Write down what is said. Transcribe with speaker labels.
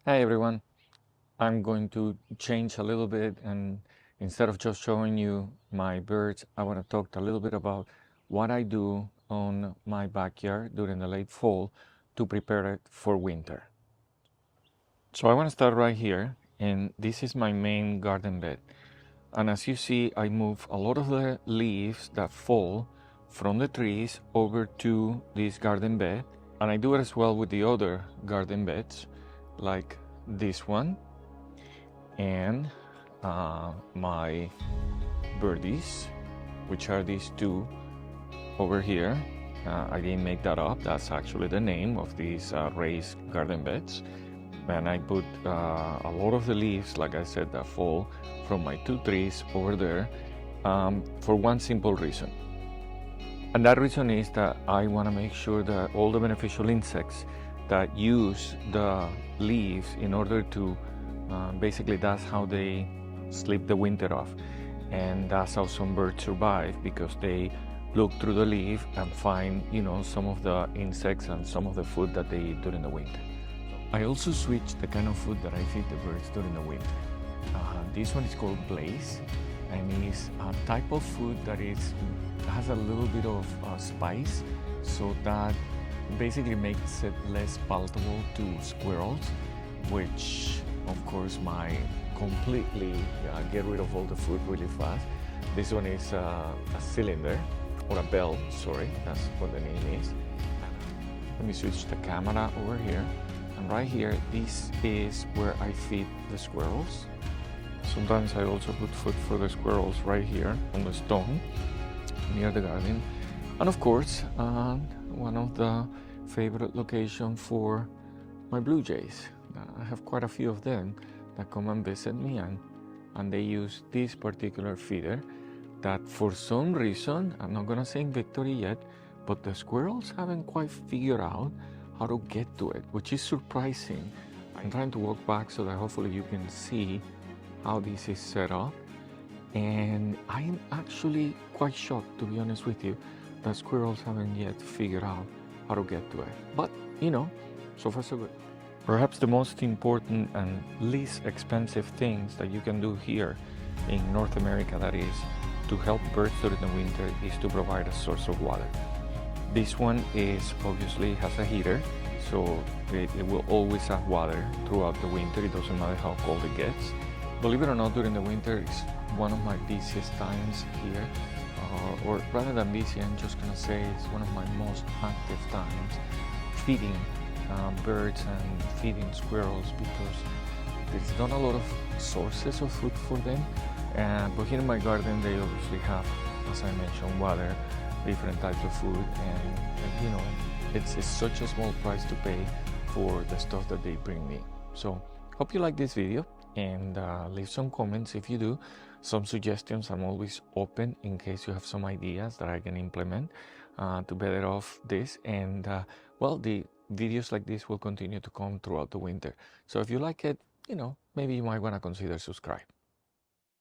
Speaker 1: Hi everyone. I'm going to change a little bit, and instead of just showing you my birds, I want to talk a little bit about what I do on my backyard during the late fall to prepare it for winter. So I want to start right here, and this is my main garden bed. And as you see, I move a lot of the leaves that fall from the trees over to this garden bed. And I do it as well with the other garden beds, like this one and my birdies, which are these two over here. I didn't make that up. That's actually the name of these raised garden beds. And I put a lot of the leaves, like I said, that fall from my two trees over there for one simple reason. And that reason is that I want to make sure that all the beneficial insects that use the leaves in order to basically that's how they sleep the winter off, and that's how some birds survive, because they look through the leaf and find some of the insects and some of the food that they eat during the winter. I also switch the kind of food that I feed the birds during the winter. This one is called Blaze, and is a type of food that has a little bit of spice, so that basically makes it less palatable to squirrels, which of course might completely get rid of all the food really fast. This one is a cylinder, or a bell, sorry, that's what the name is. Let me switch the camera over here. And right here, this is where I feed the squirrels. Sometimes I also put food for the squirrels right here on the stone near the garden. And of course, one of the favorite locations for my blue jays. I have quite a few of them that come and visit me, and they use this particular feeder that for some reason, I'm not gonna say in victory yet, but the squirrels haven't quite figured out how to get to it, which is surprising. I'm trying to walk back so that hopefully you can see how this is set up. And I am actually quite shocked, to be honest with you, that squirrels haven't yet figured out how to get to it. But, so far so good. Perhaps the most important and least expensive things that you can do here in North America, that is, to help birds during the winter, is to provide a source of water. This one obviously has a heater, so it will always have water throughout the winter. It doesn't matter how cold it gets. Believe it or not, during the winter is one of my busiest times here, or rather than busy, I'm just gonna say it's one of my most active times feeding birds and feeding squirrels, because there's not a lot of sources of food for them. But here in my garden, they obviously have, as I mentioned, water, different types of food, and it's such a small price to pay for the stuff that they bring me. So hope you like this video, and leave some comments if you do, some suggestions. I'm always open in case you have some ideas that I can implement to better off this. And well, the videos like this will continue to come throughout the winter. So if you like it, maybe you might want to consider subscribe.